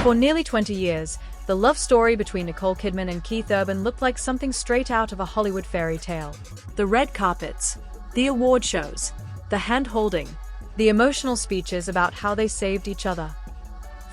For nearly 20 years, the love story between Nicole Kidman and Keith Urban looked like something straight out of a Hollywood fairy tale. The red carpets, the award shows, the hand-holding, the emotional speeches about how they saved each other.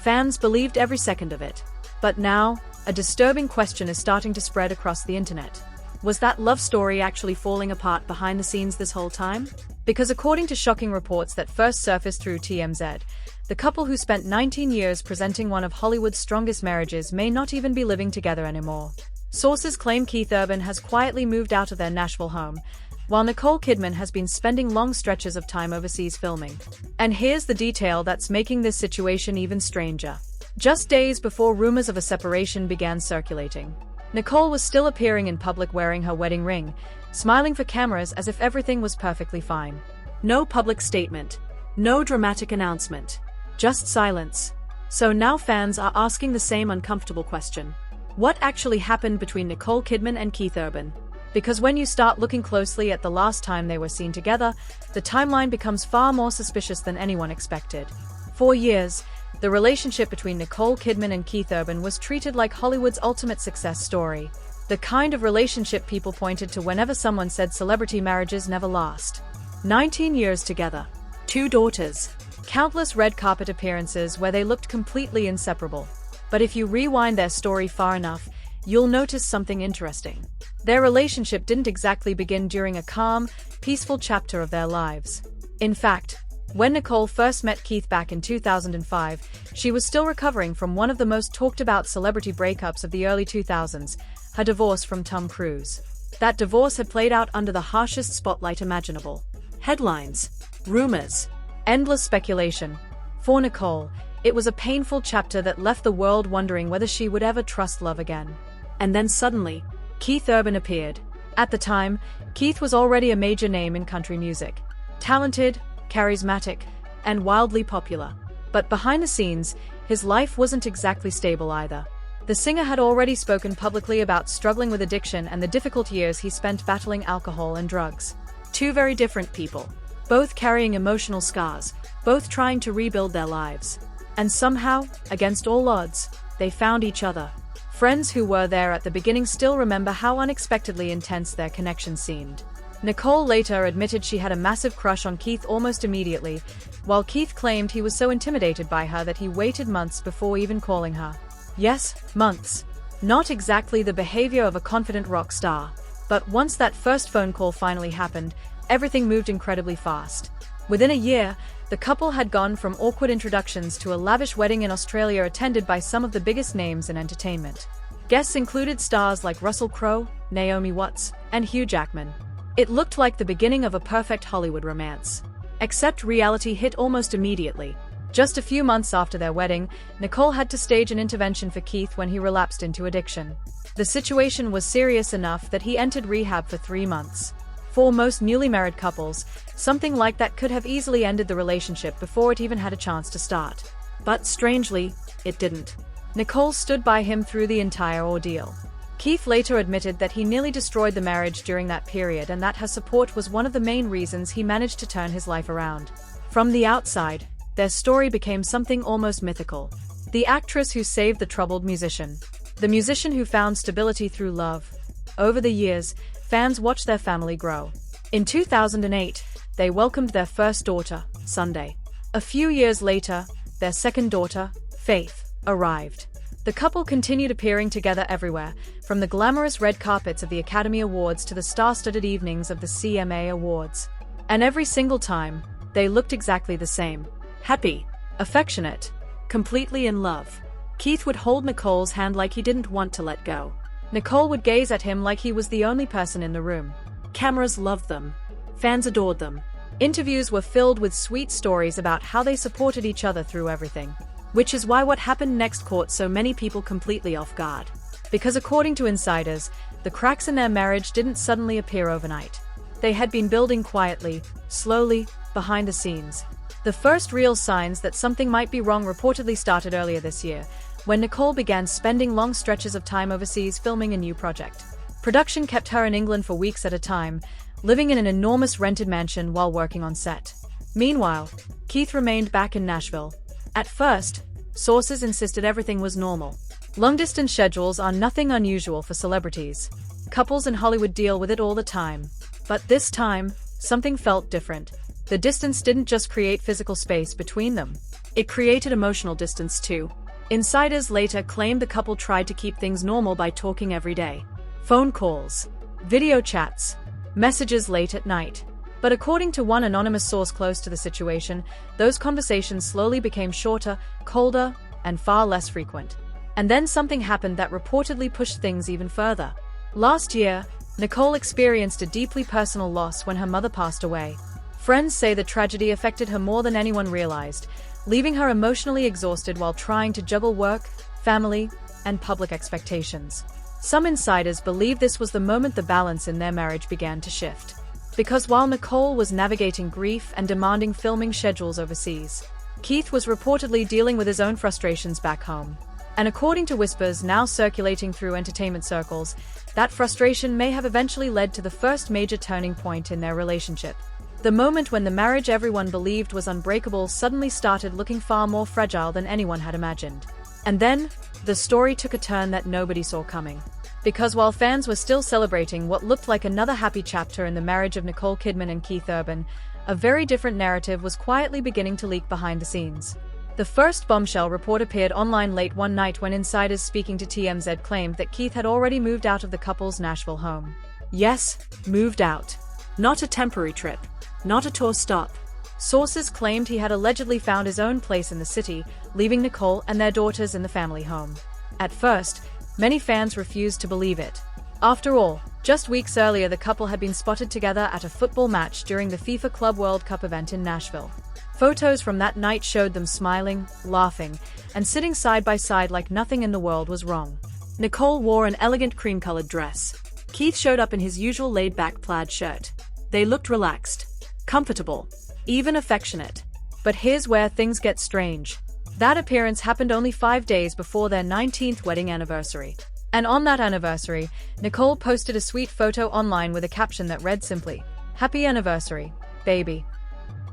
Fans believed every second of it. But now, a disturbing question is starting to spread across the internet. Was that love story actually falling apart behind the scenes this whole time? Because according to shocking reports that first surfaced through TMZ, the couple who spent 19 years presenting one of Hollywood's strongest marriages may not even be living together anymore. Sources claim Keith Urban has quietly moved out of their Nashville home, while Nicole Kidman has been spending long stretches of time overseas filming. And here's the detail that's making this situation even stranger. Just days before rumors of a separation began circulating, Nicole was still appearing in public wearing her wedding ring, smiling for cameras as if everything was perfectly fine. No public statement, no dramatic announcement, just silence. So now fans are asking the same uncomfortable question. What actually happened between Nicole Kidman and Keith Urban? Because when you start looking closely at the last time they were seen together, the timeline becomes far more suspicious than anyone expected. For years, the relationship between Nicole Kidman and Keith Urban was treated like Hollywood's ultimate success story. The kind of relationship people pointed to whenever someone said celebrity marriages never last. 19 years together, 2 daughters, countless red carpet appearances where they looked completely inseparable. But if you rewind their story far enough, you'll notice something interesting. Their relationship didn't exactly begin during a calm, peaceful chapter of their lives. In fact, when Nicole first met Keith back in 2005, she was still recovering from one of the most talked-about celebrity breakups of the early 2000s, her divorce from Tom Cruise. That divorce had played out under the harshest spotlight imaginable. Headlines, rumors, endless speculation. For Nicole, it was a painful chapter that left the world wondering whether she would ever trust love again. And then suddenly, Keith Urban appeared. At the time, Keith was already a major name in country music. Talented, charismatic, and wildly popular. But behind the scenes, his life wasn't exactly stable either. The singer had already spoken publicly about struggling with addiction and the difficult years he spent battling alcohol and drugs. 2 very different people, both carrying emotional scars, both trying to rebuild their lives. And somehow, against all odds, they found each other. Friends who were there at the beginning still remember how unexpectedly intense their connection seemed. Nicole later admitted she had a massive crush on Keith almost immediately, while Keith claimed he was so intimidated by her that he waited months before even calling her. Yes, months. Not exactly the behavior of a confident rock star. But once that first phone call finally happened, everything moved incredibly fast. Within a year, the couple had gone from awkward introductions to a lavish wedding in Australia attended by some of the biggest names in entertainment. Guests included stars like Russell Crowe, Naomi Watts, and Hugh Jackman. It looked like the beginning of a perfect Hollywood romance. Except reality hit almost immediately. Just a few months after their wedding, Nicole had to stage an intervention for Keith when he relapsed into addiction. The situation was serious enough that he entered rehab for 3 months. For most newly married couples, something like that could have easily ended the relationship before it even had a chance to start. But strangely, it didn't. Nicole stood by him through the entire ordeal. Keith later admitted that he nearly destroyed the marriage during that period and that her support was one of the main reasons he managed to turn his life around. From the outside, their story became something almost mythical. The actress who saved the troubled musician. The musician who found stability through love. Over the years, fans watched their family grow. In 2008, they welcomed their first daughter, Sunday. A few years later, their second daughter, Faith, arrived. The couple continued appearing together everywhere, from the glamorous red carpets of the Academy Awards to the star-studded evenings of the CMA Awards. And every single time, they looked exactly the same. Happy, affectionate, completely in love. Keith would hold Nicole's hand like he didn't want to let go. Nicole would gaze at him like he was the only person in the room. Cameras loved them. Fans adored them. Interviews were filled with sweet stories about how they supported each other through everything. Which is why what happened next caught so many people completely off guard. Because according to insiders, the cracks in their marriage didn't suddenly appear overnight. They had been building quietly, slowly, behind the scenes. The first real signs that something might be wrong reportedly started earlier this year, when Nicole began spending long stretches of time overseas filming a new project. Production kept her in England for weeks at a time, living in an enormous rented mansion while working on set. Meanwhile, Keith remained back in Nashville. At first, Sources insisted everything was normal. Long-distance schedules are nothing unusual for celebrities. Couples in Hollywood deal with it all the time. But this time, something felt different. The distance didn't just create physical space between them. It created emotional distance too. Insiders later claimed the couple tried to keep things normal by talking every day. Phone calls, video chats, messages late at night. But according to one anonymous source close to the situation, those conversations slowly became shorter, colder, and far less frequent. And then something happened that reportedly pushed things even further. Last year, Nicole experienced a deeply personal loss when her mother passed away. Friends say the tragedy affected her more than anyone realized, leaving her emotionally exhausted while trying to juggle work, family, and public expectations. Some insiders believe this was the moment the balance in their marriage began to shift. Because while Nicole was navigating grief and demanding filming schedules overseas, Keith was reportedly dealing with his own frustrations back home. And according to whispers now circulating through entertainment circles, that frustration may have eventually led to the first major turning point in their relationship. The moment when the marriage everyone believed was unbreakable suddenly started looking far more fragile than anyone had imagined. And then, the story took a turn that nobody saw coming. Because while fans were still celebrating what looked like another happy chapter in the marriage of Nicole Kidman and Keith Urban, a very different narrative was quietly beginning to leak behind the scenes. The first bombshell report appeared online late one night when insiders speaking to TMZ claimed that Keith had already moved out of the couple's Nashville home. Yes, moved out. Not a temporary trip. Not a tour stop. Sources claimed he had allegedly found his own place in the city, leaving Nicole and their daughters in the family home. At first, many fans refused to believe it. After all, just weeks earlier the couple had been spotted together at a football match during the FIFA Club World Cup event in Nashville. Photos from that night showed them smiling, laughing, and sitting side by side like nothing in the world was wrong. Nicole wore an elegant cream-colored dress. Keith showed up in his usual laid-back plaid shirt. They looked relaxed, comfortable, even affectionate. But here's where things get strange. That appearance happened only 5 days before their 19th wedding anniversary. And on that anniversary, Nicole posted a sweet photo online with a caption that read simply, "Happy anniversary, baby."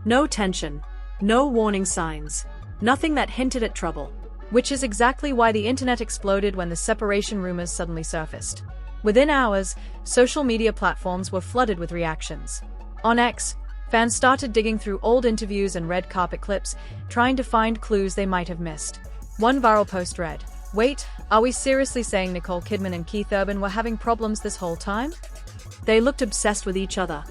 No tension. No warning signs. Nothing that hinted at trouble. Which is exactly why the internet exploded when the separation rumors suddenly surfaced. Within hours, social media platforms were flooded with reactions. On X, fans started digging through old interviews and red carpet clips, trying to find clues they might have missed. One viral post read, "Wait, are we seriously saying Nicole Kidman and Keith Urban were having problems this whole time? They looked obsessed with each other."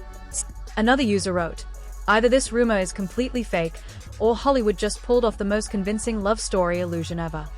Another user wrote, "Either this rumor is completely fake, or Hollywood just pulled off the most convincing love story illusion ever."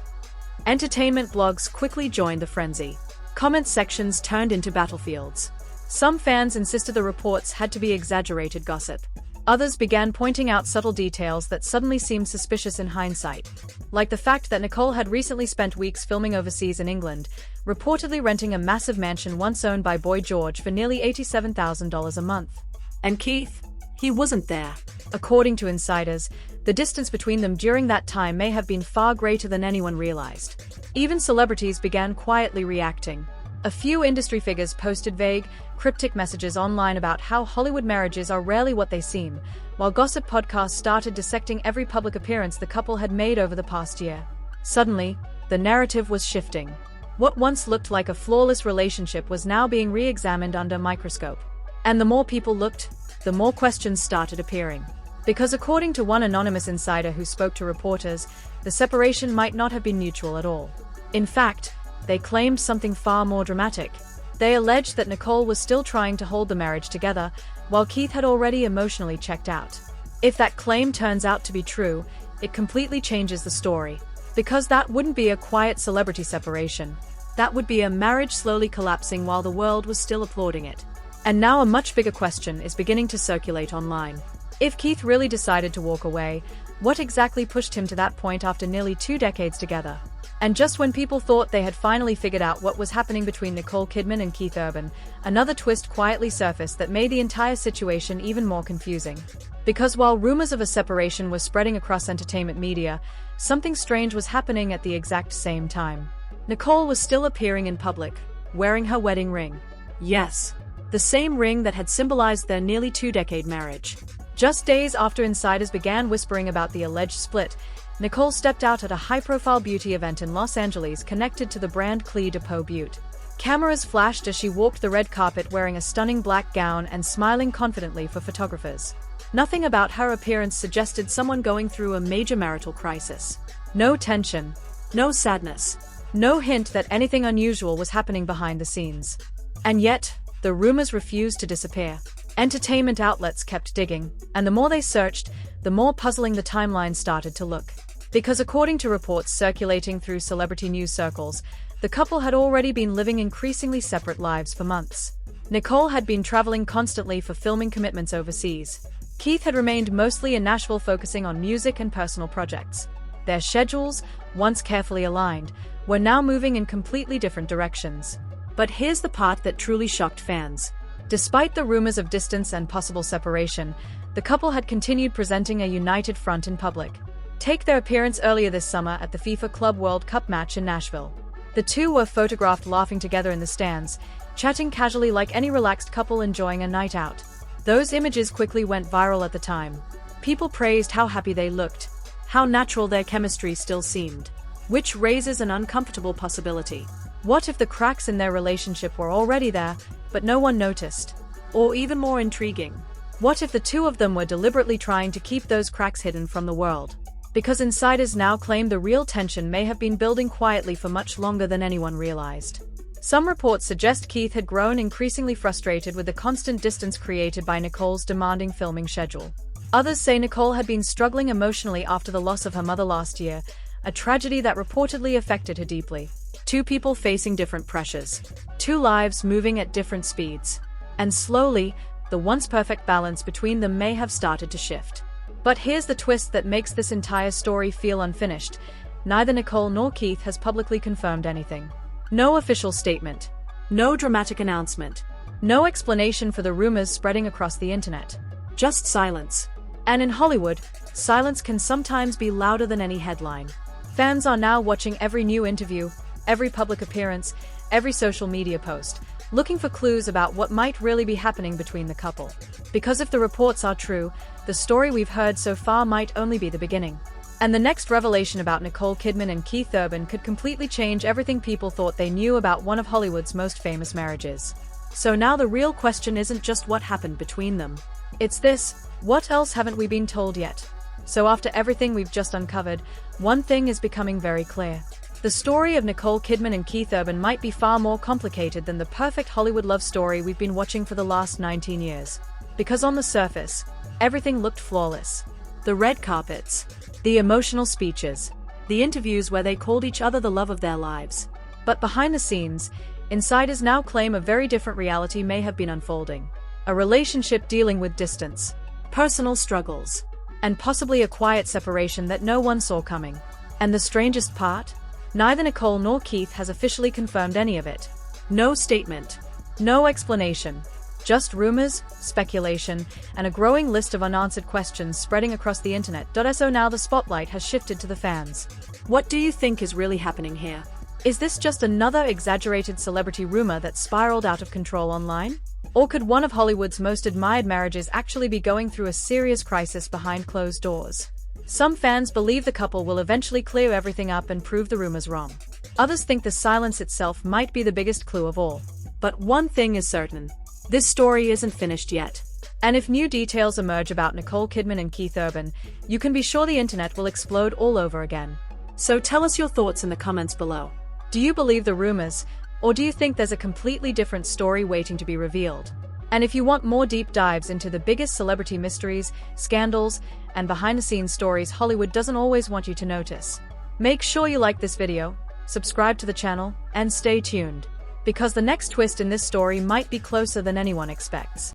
Entertainment blogs quickly joined the frenzy. Comment sections turned into battlefields. Some fans insisted the reports had to be exaggerated gossip. Others began pointing out subtle details that suddenly seemed suspicious in hindsight, like the fact that Nicole had recently spent weeks filming overseas in England, reportedly renting a massive mansion once owned by Boy George for nearly $87,000 a month. And Keith? He wasn't there. According to insiders, the distance between them during that time may have been far greater than anyone realized. Even celebrities began quietly reacting. A few industry figures posted vague, cryptic messages online about how Hollywood marriages are rarely what they seem, while gossip podcasts started dissecting every public appearance the couple had made over the past year. Suddenly, the narrative was shifting. What once looked like a flawless relationship was now being re-examined under a microscope. And the more people looked, the more questions started appearing. Because according to one anonymous insider who spoke to reporters, the separation might not have been mutual at all. In fact, they claimed something far more dramatic. They alleged that Nicole was still trying to hold the marriage together, while Keith had already emotionally checked out. If that claim turns out to be true, it completely changes the story. Because that wouldn't be a quiet celebrity separation. That would be a marriage slowly collapsing while the world was still applauding it. And now a much bigger question is beginning to circulate online. If Keith really decided to walk away, what exactly pushed him to that point after nearly 2 decades together? And just when people thought they had finally figured out what was happening between Nicole Kidman and Keith Urban, another twist quietly surfaced that made the entire situation even more confusing. Because while rumors of a separation were spreading across entertainment media, something strange was happening at the exact same time. Nicole was still appearing in public, wearing her wedding ring. Yes, the same ring that had symbolized their nearly 2-decade marriage. Just days after insiders began whispering about the alleged split, Nicole stepped out at a high-profile beauty event in Los Angeles connected to the brand Clé de Peau Beauty. Cameras flashed as she walked the red carpet wearing a stunning black gown and smiling confidently for photographers. Nothing about her appearance suggested someone going through a major marital crisis. No tension, no sadness, no hint that anything unusual was happening behind the scenes. And yet, the rumors refused to disappear. Entertainment outlets kept digging, and the more they searched, the more puzzling the timeline started to look. Because according to reports circulating through celebrity news circles, the couple had already been living increasingly separate lives for months. Nicole had been traveling constantly for filming commitments overseas. Keith had remained mostly in Nashville focusing on music and personal projects. Their schedules, once carefully aligned, were now moving in completely different directions. But here's the part that truly shocked fans. Despite the rumors of distance and possible separation, the couple had continued presenting a united front in public. Take their appearance earlier this summer at the FIFA Club World Cup match in Nashville. The two were photographed laughing together in the stands, chatting casually like any relaxed couple enjoying a night out. Those images quickly went viral at the time. People praised how happy they looked, how natural their chemistry still seemed. Which raises an uncomfortable possibility. What if the cracks in their relationship were already there, but no one noticed? Or even more intriguing, what if the two of them were deliberately trying to keep those cracks hidden from the world? Because insiders now claim the real tension may have been building quietly for much longer than anyone realized. Some reports suggest Keith had grown increasingly frustrated with the constant distance created by Nicole's demanding filming schedule. Others say Nicole had been struggling emotionally after the loss of her mother last year, a tragedy that reportedly affected her deeply. Two people facing different pressures. Two lives moving at different speeds. And slowly, the once perfect balance between them may have started to shift. But here's the twist that makes this entire story feel unfinished. Neither Nicole nor Keith has publicly confirmed anything. No official statement. No dramatic announcement. No explanation for the rumors spreading across the internet. Just silence. And in Hollywood, silence can sometimes be louder than any headline. Fans are now watching every new interview, every public appearance, every social media post, looking for clues about what might really be happening between the couple. Because if the reports are true, the story we've heard so far might only be the beginning. And the next revelation about Nicole Kidman and Keith Urban could completely change everything people thought they knew about one of Hollywood's most famous marriages. So now the real question isn't just what happened between them. It's this: what else haven't we been told yet? So after everything we've just uncovered, one thing is becoming very clear. The story of Nicole Kidman and Keith Urban might be far more complicated than the perfect Hollywood love story we've been watching for the last 19 years. Because on the surface, everything looked flawless. The red carpets, the emotional speeches, the interviews where they called each other the love of their lives. But behind the scenes, insiders now claim a very different reality may have been unfolding. A relationship dealing with distance, personal struggles, and possibly a quiet separation that no one saw coming. And the strangest part? Neither Nicole nor Keith has officially confirmed any of it. No statement. No explanation. Just rumors, speculation, and a growing list of unanswered questions spreading across the internet. So now the spotlight has shifted to the fans. What do you think is really happening here? Is this just another exaggerated celebrity rumor that spiraled out of control online? Or could one of Hollywood's most admired marriages actually be going through a serious crisis behind closed doors? Some fans believe the couple will eventually clear everything up and prove the rumors wrong. Others think the silence itself might be the biggest clue of all. But one thing is certain. This story isn't finished yet. And if new details emerge about Nicole Kidman and Keith Urban, you can be sure the internet will explode all over again. So tell us your thoughts in the comments below. Do you believe the rumors, or do you think there's a completely different story waiting to be revealed? And if you want more deep dives into the biggest celebrity mysteries, scandals, and behind-the-scenes stories Hollywood doesn't always want you to notice, make sure you like this video, subscribe to the channel, and stay tuned. Because the next twist in this story might be closer than anyone expects.